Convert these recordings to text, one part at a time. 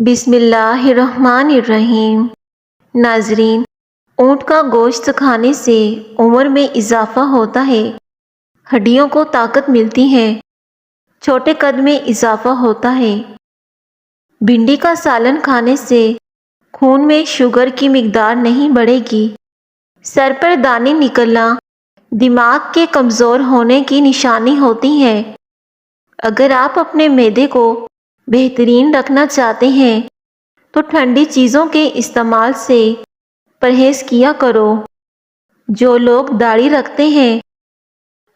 بسم اللہ الرحمن الرحیم۔ ناظرین، اونٹ کا گوشت کھانے سے عمر میں اضافہ ہوتا ہے، ہڈیوں کو طاقت ملتی ہے، چھوٹے قد میں اضافہ ہوتا ہے۔ بھنڈی کا سالن کھانے سے خون میں شوگر کی مقدار نہیں بڑھے گی۔ سر پر دانے نکلنا دماغ کے کمزور ہونے کی نشانی ہوتی ہے۔ اگر آپ اپنے معدے کو بہترین رکھنا چاہتے ہیں تو ٹھنڈی چیزوں کے استعمال سے پرہیز کیا کرو۔ جو لوگ داڑھی رکھتے ہیں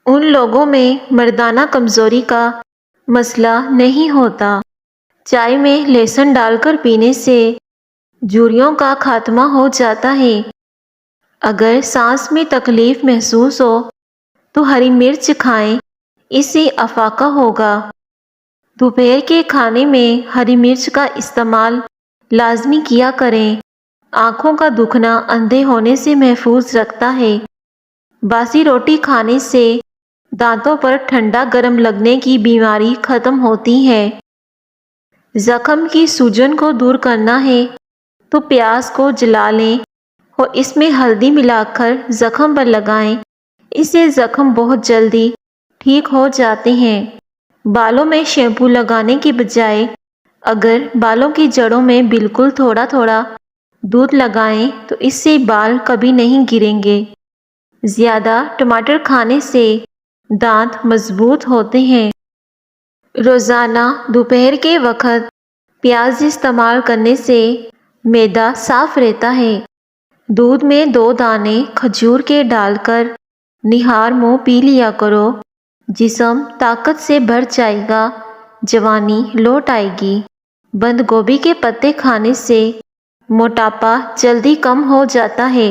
ان لوگوں میں مردانہ کمزوری کا مسئلہ نہیں ہوتا۔ چائے میں لہسن ڈال کر پینے سے جھریوں کا خاتمہ ہو جاتا ہے۔ اگر سانس میں تکلیف محسوس ہو تو ہری مرچ کھائیں، اس سے افاقہ ہوگا۔ دوپہر کے کھانے میں ہری مرچ کا استعمال لازمی کیا کریں۔ آنکھوں کا دکھنا اندھے ہونے سے محفوظ رکھتا ہے۔ باسی روٹی کھانے سے دانتوں پر ٹھنڈا گرم لگنے کی بیماری ختم ہوتی ہے۔ زخم کی سوجن کو دور کرنا ہے تو پیاز کو جلا لیں اور اس میں ہلدی ملا کر زخم پر لگائیں، اس سے زخم بہت جلدی ٹھیک ہو جاتے ہیں۔ بالوں میں شیمپو لگانے کے بجائے اگر بالوں کی جڑوں میں بالکل تھوڑا تھوڑا دودھ لگائیں تو اس سے بال کبھی نہیں گریں گے۔ زیادہ ٹماٹر کھانے سے دانت مضبوط ہوتے ہیں۔ روزانہ دوپہر کے وقت پیاز استعمال کرنے سے معدہ صاف رہتا ہے۔ دودھ میں 2 دانے کھجور کے ڈال کر نہار منہ پی لیا کرو، جسم طاقت سے بھر جائے گا، جوانی لوٹ آئے گی۔ بند گوبھی کے پتے کھانے سے موٹاپا جلدی کم ہو جاتا ہے۔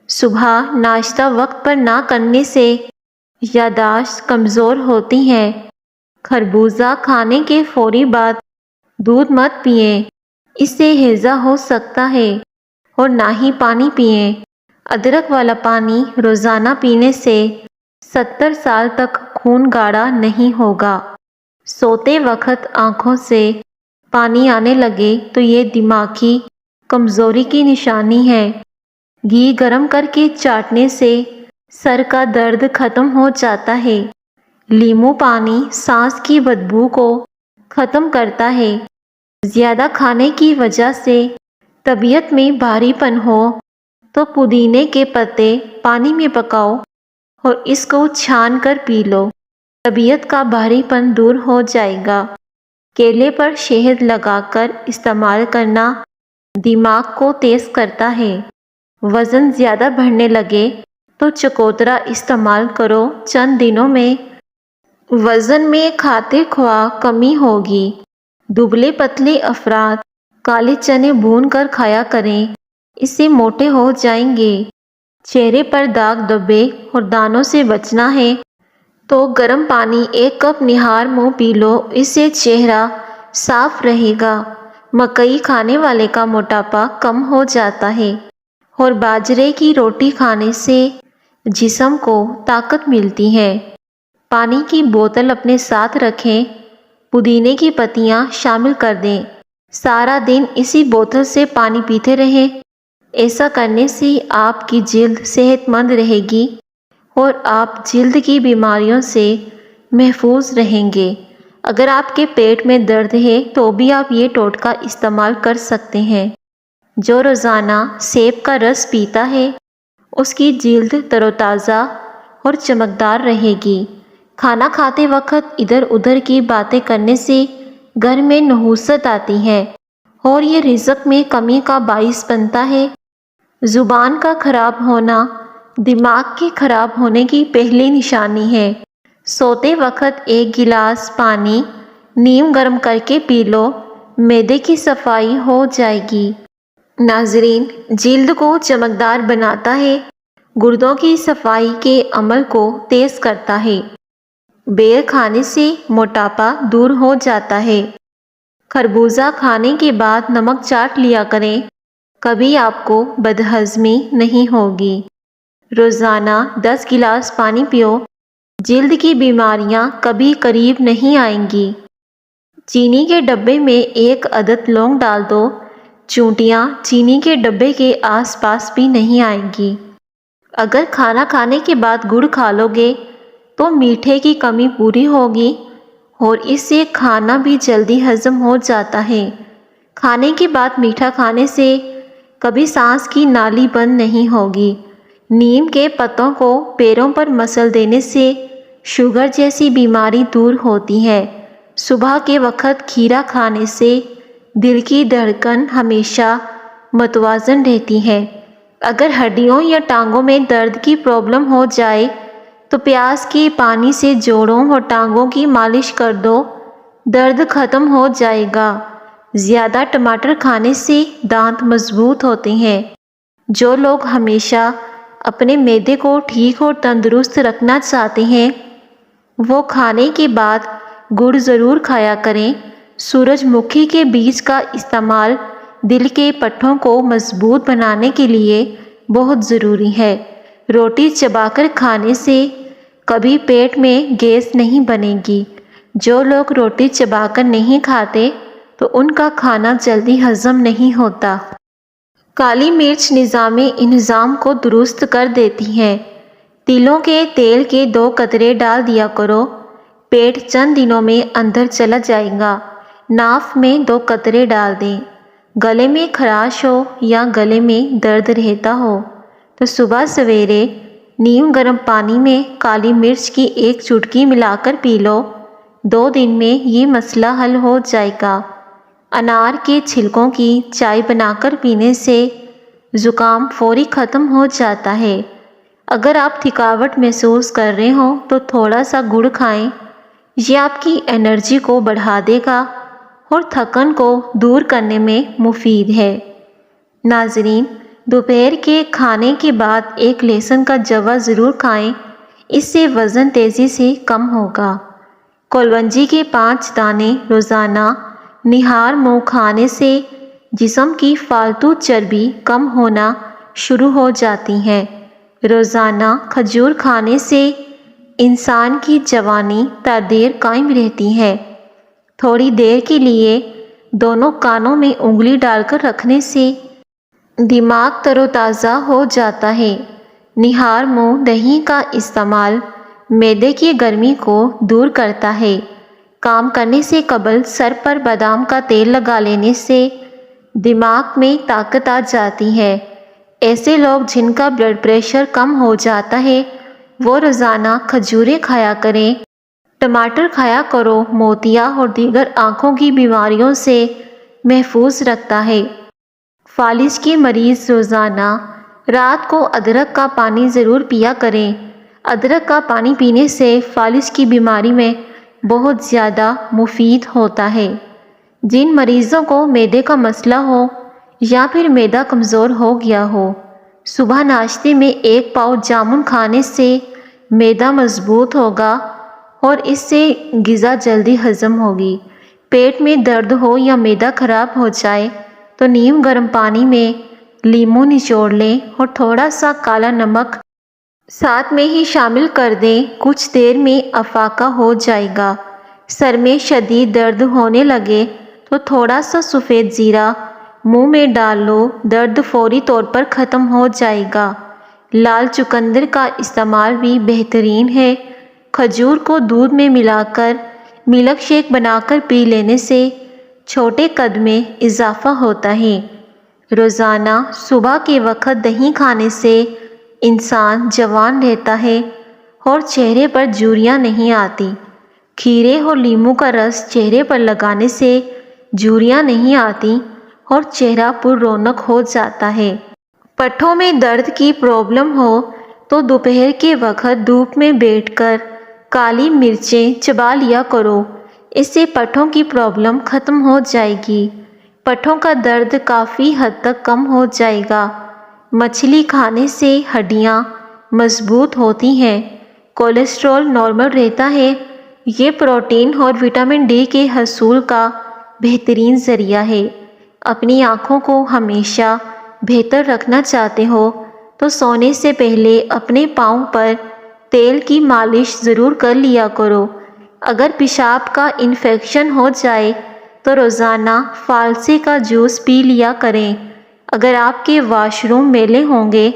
صبح ناشتہ وقت پر نہ کرنے سے یادداشت کمزور ہوتی ہے۔ خربوزہ کھانے کے فوری بعد دودھ مت پئیں، اس سے ہیضہ ہو سکتا ہے، اور نہ ہی پانی پئیں۔ ادرک والا پانی روزانہ پینے سے 70 سال تک خون گاڑھا نہیں ہوگا۔ سوتے وقت آنکھوں سے پانی آنے لگے تو یہ دماغی کمزوری کی نشانی ہے۔ گھی گرم کر کے چاٹنے سے سر کا درد ختم ہو جاتا ہے۔ لیموں پانی سانس کی بدبو کو ختم کرتا ہے۔ زیادہ کھانے کی وجہ سے طبیعت میں بھاری پن ہو تو پودینے کے پتے پانی میں پکاؤ اور اس کو چھان کر پی لو، طبیعت کا بھاری پن دور ہو جائے گا۔ کیلے پر شہد لگا کر استعمال کرنا دماغ کو تیز کرتا ہے۔ وزن زیادہ بڑھنے لگے تو چکوترا استعمال کرو، چند دنوں میں وزن میں کھاتے خواہ کمی ہوگی۔ دبلے پتلے افراد کالے چنے بھون کر کھایا کریں، اس سے موٹے ہو جائیں گے۔ چہرے پر داغ دھبے اور دانوں سے بچنا ہے تو گرم پانی 1 کپ نہار منہ پی لو، اس سے چہرہ صاف رہے گا۔ مکئی کھانے والے کا موٹاپا کم ہو جاتا ہے، اور باجرے کی روٹی کھانے سے جسم کو طاقت ملتی ہے۔ پانی کی بوتل اپنے ساتھ رکھیں، پودینے کی پتیاں شامل کر دیں، سارا دن اسی بوتل سے پانی پیتے رہیں۔ ایسا کرنے سے آپ کی جلد صحت مند رہے گی اور آپ جلد کی بیماریوں سے محفوظ رہیں گے۔ اگر آپ کے پیٹ میں درد ہے تو بھی آپ یہ ٹوٹکا استعمال کر سکتے ہیں۔ جو روزانہ سیب کا رس پیتا ہے اس کی جلد تر و تازہ اور چمکدار رہے گی۔ کھانا کھاتے وقت ادھر ادھر کی باتیں کرنے سے گھر میں نحوست آتی ہے اور یہ رزق میں کمی کا باعث بنتا ہے۔ زبان کا خراب ہونا دماغ کے خراب ہونے کی پہلی نشانی ہے۔ سوتے وقت 1 گلاس پانی نیم گرم کر کے پی لو، معدے کی صفائی ہو جائے گی۔ ناظرین، جلد کو چمکدار بناتا ہے، گردوں کی صفائی کے عمل کو تیز کرتا ہے۔ بیر کھانے سے موٹاپا دور ہو جاتا ہے۔ خربوزہ کھانے کے بعد نمک چاٹ لیا کریں، کبھی آپ کو بدہضمی نہیں ہوگی۔ روزانہ 10 گلاس پانی پیو، جلد کی بیماریاں کبھی قریب نہیں آئیں گی۔ چینی کے ڈبے میں 1 عدد لونگ ڈال دو۔ چونٹیاں چینی کے ڈبے کے آس پاس بھی نہیں آئیں گی۔ اگر کھانا کھانے کے بعد گڑ کھا لو گے تو میٹھے کی کمی پوری ہوگی اور اس سے کھانا بھی جلدی ہضم ہو جاتا ہے۔ کھانے کے بعد میٹھا کھانے سے کبھی سانس کی نالی بند نہیں ہوگی۔ نیم کے پتوں کو پیروں پر مسل دینے سے شوگر جیسی بیماری دور ہوتی ہے۔ صبح کے وقت کھیرا کھانے سے دل کی دھڑکن ہمیشہ متوازن رہتی ہے۔ اگر ہڈیوں یا ٹانگوں میں درد کی پرابلم ہو جائے تو پیاز کے پانی سے جوڑوں اور ٹانگوں کی مالش کر دو، درد ختم ہو جائے گا۔ زیادہ ٹماٹر کھانے سے دانت مضبوط ہوتے ہیں۔ جو لوگ ہمیشہ اپنے معدے کو ٹھیک اور تندرست رکھنا چاہتے ہیں وہ کھانے کے بعد گڑ ضرور کھایا کریں۔ سورج مکھی کے بیج کا استعمال دل کے پٹھوں کو مضبوط بنانے کے لیے بہت ضروری ہے۔ روٹی چبا کر کھانے سے کبھی پیٹ میں گیس نہیں بنے گی۔ جو لوگ روٹی چبا کر نہیں کھاتے تو ان کا کھانا جلدی ہضم نہیں ہوتا۔ کالی مرچ نظام انہضام کو درست کر دیتی ہے۔ تلوں کے تیل کے 2 قطرے ڈال دیا کرو، پیٹ چند دنوں میں اندر چلا جائے گا۔ ناف میں 2 قطرے ڈال دیں۔ گلے میں خراش ہو یا گلے میں درد رہتا ہو تو صبح سویرے نیم گرم پانی میں کالی مرچ کی 1 چٹکی ملا کر پی لو۔ 2 دن میں یہ مسئلہ حل ہو جائے گا۔ انار کے چھلکوں کی چائے بنا کر پینے سے زکام فوری ختم ہو جاتا ہے۔ اگر آپ تھکاوٹ محسوس کر رہے ہوں تو تھوڑا سا گڑ کھائیں، یہ آپ کی انرجی کو بڑھا دے گا اور تھکن کو دور کرنے میں مفید ہے۔ ناظرین، دوپہر کے کھانے کے بعد 1 لہسن کا جوا ضرور کھائیں، اس سے وزن تیزی سے کم ہوگا۔ کلونجی کے 5 دانے روزانہ نہار منہ کھانے سے جسم کی فالتو چربی کم ہونا شروع ہو جاتی ہے۔ روزانہ کھجور کھانے سے انسان کی جوانی تا دیر قائم رہتی ہے۔ تھوڑی دیر کے لیے دونوں کانوں میں انگلی ڈال کر رکھنے سے دماغ تر و تازہ ہو جاتا ہے۔ نہار منہ دہی کا استعمال معدے کی گرمی کو دور کرتا ہے۔ کام کرنے سے قبل سر پر بادام کا تیل لگا لینے سے دماغ میں طاقت آ جاتی ہے۔ ایسے لوگ جن کا بلڈ پریشر کم ہو جاتا ہے وہ روزانہ کھجوریں کھایا کریں۔ ٹماٹر کھایا کرو، موتیا اور دیگر آنکھوں کی بیماریوں سے محفوظ رکھتا ہے۔ فالج کے مریض روزانہ رات کو ادرک کا پانی ضرور پیا کریں۔ ادرک کا پانی پینے سے فالج کی بیماری میں بہت زیادہ مفید ہوتا ہے۔ جن مریضوں کو معدے کا مسئلہ ہو یا پھر معدہ کمزور ہو گیا ہو، صبح ناشتے میں 1 پاؤ جامن کھانے سے معدہ مضبوط ہوگا اور اس سے غذا جلدی ہضم ہوگی۔ پیٹ میں درد ہو یا معدہ خراب ہو جائے تو نیم گرم پانی میں لیموں نچوڑ لیں اور تھوڑا سا کالا نمک ساتھ میں ہی شامل کر دیں، کچھ دیر میں افاقہ ہو جائے گا۔ سر میں شدید درد ہونے لگے تو تھوڑا سا سفید زیرہ منہ میں ڈال لو، درد فوری طور پر ختم ہو جائے گا۔ لال چقندر کا استعمال بھی بہترین ہے۔ کھجور کو دودھ میں ملا کر ملک شیک بنا کر پی لینے سے چھوٹے قد میں اضافہ ہوتا ہے۔ روزانہ صبح کے وقت دہی کھانے سے انسان جوان رہتا ہے اور چہرے پر جھریاں نہیں آتی۔ کھیرے اور لیموں کا رس چہرے پر لگانے سے جھریاں نہیں آتی اور چہرہ پر رونق ہو جاتا ہے۔ پٹھوں میں درد کی پرابلم ہو تو دوپہر کے وقت دھوپ میں بیٹھ کر کالی مرچیں چبا لیا کرو، اس سے پٹھوں کی پرابلم ختم ہو جائے گی۔ پٹھوں کا درد کافی حد تک کم ہو جائے گا۔ مچھلی کھانے سے ہڈیاں مضبوط ہوتی ہیں، کولیسٹرول نارمل رہتا ہے۔ یہ پروٹین اور وٹامن ڈی کے حصول کا بہترین ذریعہ ہے۔ اپنی آنکھوں کو ہمیشہ بہتر رکھنا چاہتے ہو تو سونے سے پہلے اپنے پاؤں پر تیل کی مالش ضرور کر لیا کرو۔ اگر پیشاب کا انفیکشن ہو جائے تو روزانہ فالسے کا جوس پی لیا کریں۔ اگر آپ کے واش روم میلے ہوں گے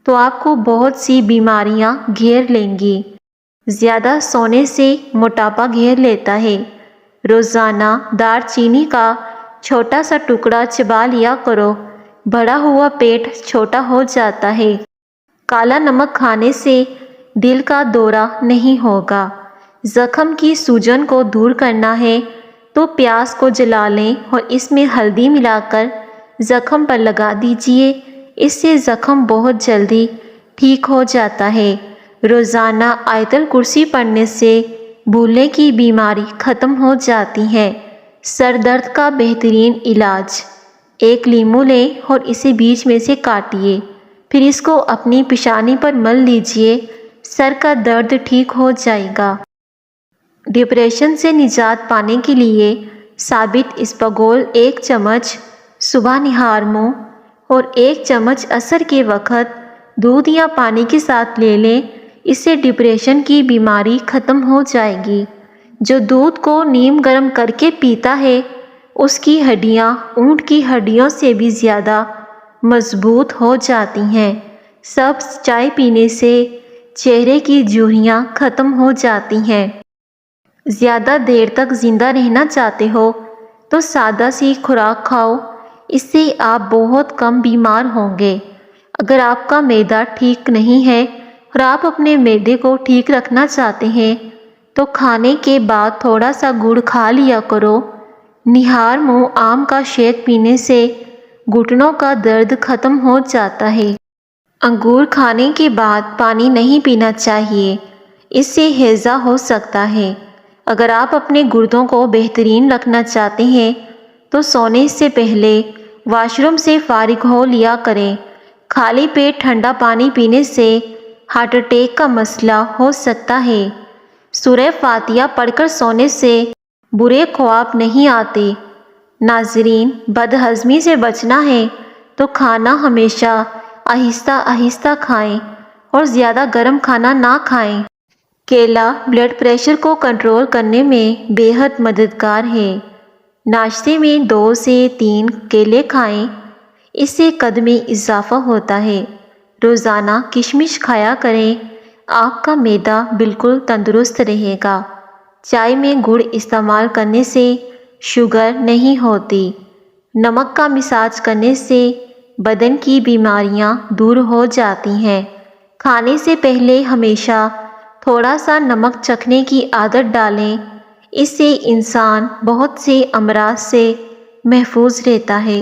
تو آپ کو بہت سی بیماریاں گھیر لیں گی۔ زیادہ سونے سے موٹاپا گھیر لیتا ہے۔ روزانہ دار چینی کا چھوٹا سا ٹکڑا چبا لیا کرو، بڑا ہوا پیٹ چھوٹا ہو جاتا ہے۔ کالا نمک کھانے سے دل کا دورہ نہیں ہوگا۔ زخم کی سوجن کو دور کرنا ہے تو پیاز کو جلا لیں اور اس میں ہلدی ملا کر زخم پر لگا دیجئے، اس سے زخم بہت جلدی ٹھیک ہو جاتا ہے۔ روزانہ آیت الکرسی پڑھنے سے بھولنے کی بیماری ختم ہو جاتی ہے۔ سر درد کا بہترین علاج، ایک لیمو لیں اور اسے بیچ میں سے کاٹیے، پھر اس کو اپنی پیشانی پر مل لیجئے، سر کا درد ٹھیک ہو جائے گا۔ ڈپریشن سے نجات پانے کے لیے ثابت اسپغول 1 چمچ صبح نہار منہ اور 1 چمچ عصر کے وقت دودھ یا پانی کے ساتھ لے لیں، اس سے ڈپریشن کی بیماری ختم ہو جائے گی۔ جو دودھ کو نیم گرم کر کے پیتا ہے اس کی ہڈیاں اونٹ کی ہڈیوں سے بھی زیادہ مضبوط ہو جاتی ہیں۔ سبز چائے پینے سے چہرے کی جھریاں ختم ہو جاتی ہیں۔ زیادہ دیر تک زندہ رہنا چاہتے ہو تو سادہ سی خوراک کھاؤ، اس سے آپ بہت کم بیمار ہوں گے۔ اگر آپ کا معدہ ٹھیک نہیں ہے اور آپ اپنے معدے کو ٹھیک رکھنا چاہتے ہیں تو کھانے کے بعد تھوڑا سا گڑ کھا لیا کرو۔ نہار منہ آم کا شیک پینے سے گھٹنوں کا درد ختم ہو جاتا ہے۔ انگور کھانے کے بعد پانی نہیں پینا چاہیے، اس سے ہیضہ ہو سکتا ہے۔ اگر آپ اپنے گردوں کو بہترین رکھنا چاہتے ہیں تو سونے سے پہلے واش روم سے فارغ ہو لیا کریں۔ خالی پیٹ ٹھنڈا پانی پینے سے ہارٹ اٹیک کا مسئلہ ہو سکتا ہے۔ سورہ فاتحہ پڑھ کر سونے سے برے خواب نہیں آتے۔ ناظرین، بد ہضمی سے بچنا ہے تو کھانا ہمیشہ آہستہ آہستہ کھائیں اور زیادہ گرم کھانا نہ کھائیں۔ کیلا بلڈ پریشر کو کنٹرول کرنے میں بے حد مددگار ہے۔ ناشتے میں 2 سے 3 کیلے کھائیں، اس سے قد میں اضافہ ہوتا ہے۔ روزانہ کشمش کھایا کریں، آپ کا معدہ بالکل تندرست رہے گا۔ چائے میں گڑ استعمال کرنے سے شوگر نہیں ہوتی۔ نمک کا مساج کرنے سے بدن کی بیماریاں دور ہو جاتی ہیں۔ کھانے سے پہلے ہمیشہ تھوڑا سا نمک چکھنے کی عادت ڈالیں، اس سے انسان بہت سے امراض سے محفوظ رہتا ہے۔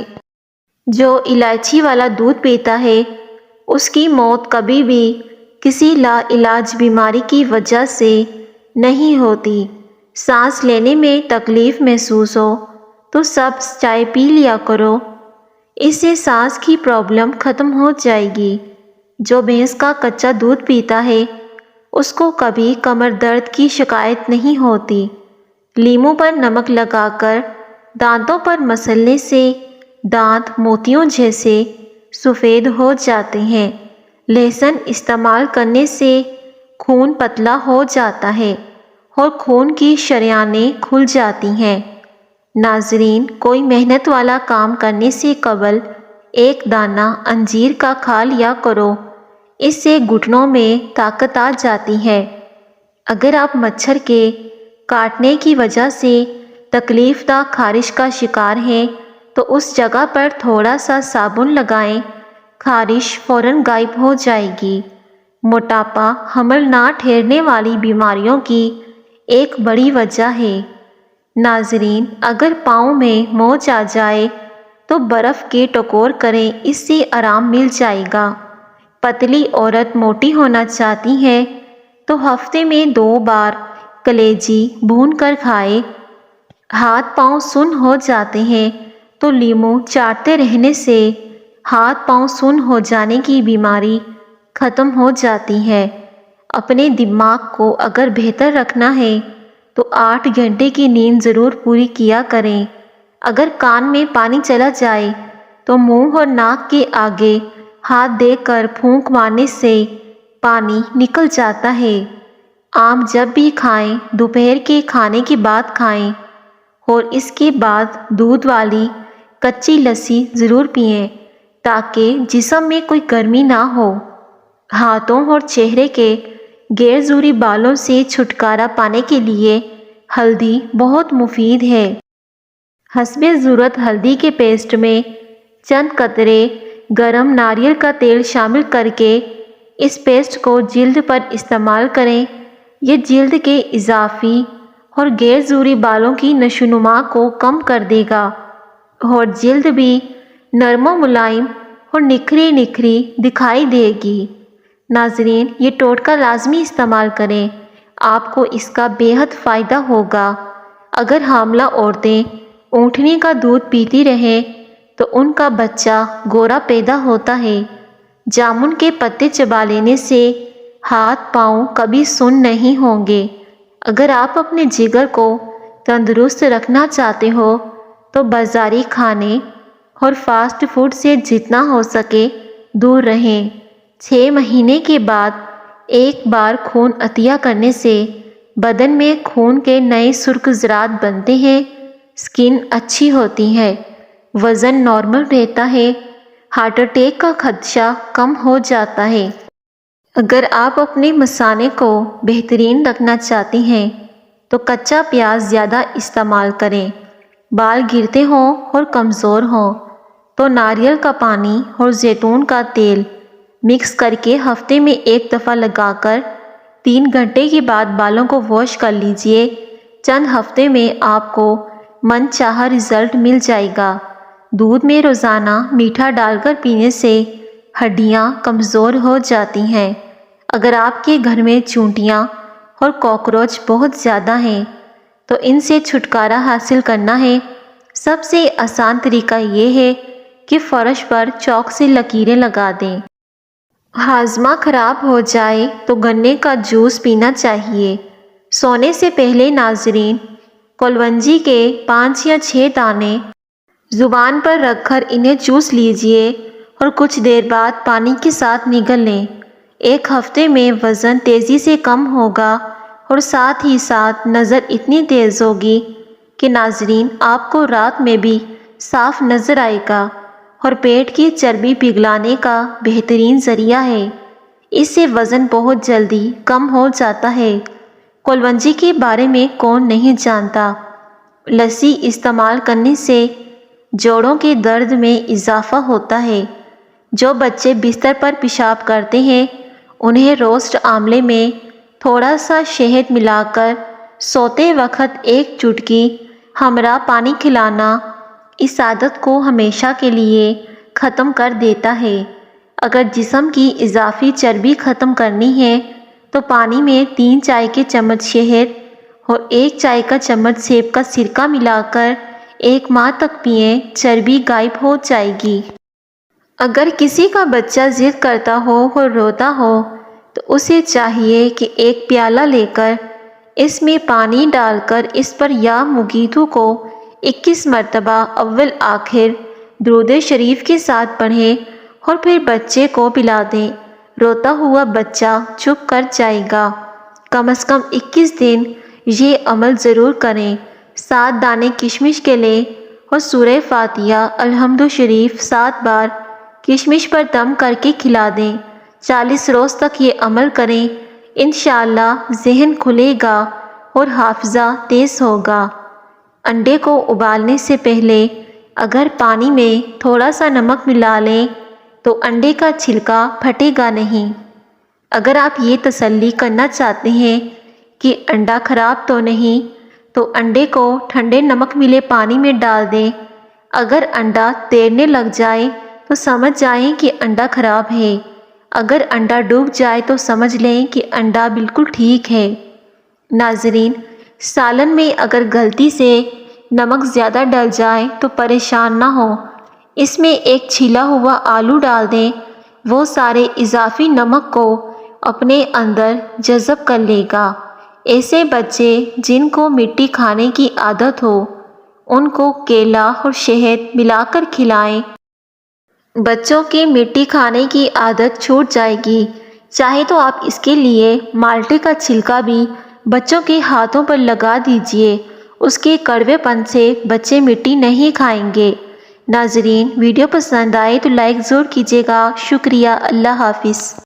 جو الائچی والا دودھ پیتا ہے اس کی موت کبھی بھی کسی لا علاج بیماری کی وجہ سے نہیں ہوتی۔ سانس لینے میں تکلیف محسوس ہو تو سبز چائے پی لیا کرو، اس سے سانس کی پرابلم ختم ہو جائے گی۔ جو بھینس کا کچا دودھ پیتا ہے اس کو کبھی کمر درد کی شکایت نہیں ہوتی۔ لیموں پر نمک لگا کر دانتوں پر مسلنے سے دانت موتیوں جیسے سفید ہو جاتے ہیں۔ لہسن استعمال کرنے سے خون پتلا ہو جاتا ہے اور خون کی شریانیں کھل جاتی ہیں۔ ناظرین، کوئی محنت والا کام کرنے سے قبل 1 دانہ انجیر کا کھا لیا کرو، اس سے گھٹنوں میں طاقت آ جاتی ہے۔ اگر آپ مچھر کے کاٹنے کی وجہ سے تکلیف دہ خارش کا شکار ہیں تو اس جگہ پر تھوڑا سا صابن لگائیں، خارش فوراً غائب ہو جائے گی۔ موٹاپا حمل نہ ٹھہرنے والی بیماریوں کی ایک بڑی وجہ ہے۔ ناظرین، اگر پاؤں میں موچ آ جائے تو برف کے ٹکور کریں، اس سے آرام مل جائے گا۔ پتلی عورت موٹی ہونا چاہتی ہے تو ہفتے میں 2 بار کلیجی بھون کر کھائے۔ ہاتھ پاؤں سن ہو جاتے ہیں تو لیموں چاٹتے رہنے سے ہاتھ پاؤں سن ہو جانے کی بیماری ختم ہو جاتی ہے۔ اپنے دماغ کو اگر بہتر رکھنا ہے تو 8 گھنٹے کی نیند ضرور پوری کیا کریں۔ اگر کان میں پانی چلا جائے تو منہ اور ناک کے آگے ہاتھ دے کر پھونک مارنے سے پانی نکل جاتا ہے۔ آپ جب بھی کھائیں دوپہر کے کھانے کے بعد کھائیں، اور اس کے بعد دودھ والی کچی لسی ضرور پئیں تاکہ جسم میں کوئی گرمی نہ ہو۔ ہاتھوں اور چہرے کے غیر ضروری بالوں سے چھٹکارا پانے کے لیے ہلدی بہت مفید ہے۔ حسب ضرورت ہلدی کے پیسٹ میں چند قطرے گرم ناریل کا تیل شامل کر کے اس پیسٹ کو جلد پر استعمال کریں۔ یہ جلد کے اضافی اور غیر ضروری بالوں کی نشوونما کو کم کر دے گا اور جلد بھی نرم و ملائم اور نکھری نکھری دکھائی دے گی۔ ناظرین، یہ ٹوٹکا لازمی استعمال کریں، آپ کو اس کا بے حد فائدہ ہوگا۔ اگر حاملہ عورتیں اونٹنی کا دودھ پیتی رہیں تو ان کا بچہ گورا پیدا ہوتا ہے۔ جامن کے پتے چبا لینے سے ہاتھ پاؤں کبھی سن نہیں ہوں گے۔ اگر آپ اپنے جگر کو تندرست رکھنا چاہتے ہو تو بازاری کھانے اور فاسٹ فوڈ سے جتنا ہو سکے دور رہیں۔ 6 مہینے کے بعد ایک بار خون عطیہ کرنے سے بدن میں خون کے نئے سرخ ذرات بنتے ہیں، سکن اچھی ہوتی ہے، وزن نارمل رہتا ہے، ہارٹ اٹیک کا خدشہ کم ہو جاتا ہے۔ اگر آپ اپنے مثانے کو بہترین رکھنا چاہتے ہیں تو کچا پیاز زیادہ استعمال کریں۔ بال گرتے ہوں اور کمزور ہوں تو ناریل کا پانی اور زیتون کا تیل مکس کر کے ہفتے میں ایک دفعہ لگا کر 3 گھنٹے کے بعد بالوں کو واش کر لیجئے۔ چند ہفتے میں آپ کو من چاہا رزلٹ مل جائے گا۔ دودھ میں روزانہ میٹھا ڈال کر پینے سے ہڈیاں کمزور ہو جاتی ہیں۔ اگر آپ کے گھر میں چونٹیاں اور کاکروچ بہت زیادہ ہیں تو ان سے چھٹکارا حاصل کرنا ہے۔ سب سے آسان طریقہ یہ ہے کہ فرش پر چاک سے لکیریں لگا دیں۔ ہاضمہ خراب ہو جائے تو گنے کا جوس پینا چاہیے۔ سونے سے پہلے ناظرین، کلونجی کے 5 یا 6 دانے زبان پر رکھ کر انہیں چوس لیجئے اور کچھ دیر بعد پانی کے ساتھ نگل لیں۔ 1 ہفتے میں وزن تیزی سے کم ہوگا اور ساتھ ہی ساتھ نظر اتنی تیز ہوگی کہ ناظرین آپ کو رات میں بھی صاف نظر آئے گا، اور پیٹ کی چربی پگھلانے کا بہترین ذریعہ ہے۔ اس سے وزن بہت جلدی کم ہو جاتا ہے۔ کلونجی کے بارے میں کون نہیں جانتا؟ لسی استعمال کرنے سے جوڑوں کے درد میں اضافہ ہوتا ہے۔ جو بچے بستر پر پیشاب کرتے ہیں انہیں روسٹ آملے میں تھوڑا سا شہد ملا کر سوتے وقت 1 چٹکی ہمراہ پانی کھلانا اس عادت کو ہمیشہ کے لیے ختم کر دیتا ہے۔ اگر جسم کی اضافی چربی ختم کرنی ہے تو پانی میں 3 چائے کے چمچ شہد اور 1 چائے کا چمچ سیب کا سرکہ ملا کر 1 ماہ تک پئیں، چربی غائب ہو جائے گی۔ اگر کسی کا بچہ ضد کرتا ہو اور روتا ہو تو اسے چاہیے کہ 1 پیالہ لے کر اس میں پانی ڈال کر اس پر یا مغیتھو کو 21 مرتبہ اول آخر درود شریف کے ساتھ پڑھیں اور پھر بچے کو پلا دیں۔ روتا ہوا بچہ چپ کر جائے گا۔ کم از کم 21 دن یہ عمل ضرور کریں۔ 7 دانے کشمش کے لیں اور سورہ فاتحہ الحمد شریف 7 بار کشمش پر دم کر کے کھلا دیں۔ 40 روز تک یہ عمل کریں، انشاءاللہ ذہن کھلے گا اور حافظہ تیز ہوگا۔ انڈے کو ابالنے سے پہلے اگر پانی میں تھوڑا سا نمک ملا لیں تو انڈے کا چھلکا پھٹے گا نہیں۔ اگر آپ یہ تسلی کرنا چاہتے ہیں کہ انڈا خراب تو نہیں تو انڈے کو ٹھنڈے نمک ملے پانی میں ڈال دیں۔ اگر انڈا تیرنے لگ جائے تو سمجھ جائیں کہ انڈا خراب ہے۔ اگر انڈا ڈوب جائے تو سمجھ لیں کہ انڈا بالکل ٹھیک ہے۔ ناظرین، سالن میں اگر غلطی سے نمک زیادہ ڈل جائے تو پریشان نہ ہوں، اس میں 1 چھیلا ہوا آلو ڈال دیں۔ وہ سارے اضافی نمک کو اپنے اندر جذب کر لے گا۔ ایسے بچے جن کو مٹی کھانے کی عادت ہو ان کو کیلا اور شہد ملا کر کھلائیں۔ بچوں کی مٹی کھانے کی عادت چھوٹ جائے گی۔ چاہے تو آپ اس کے لیے مالٹے کا چھلکا بھی بچوں کے ہاتھوں پر لگا دیجئے، اس کے کڑوے پن سے بچے مٹی نہیں کھائیں گے۔ ناظرین، ویڈیو پسند آئے تو لائک ضرور کیجیے گا۔ شکریہ، اللہ حافظ۔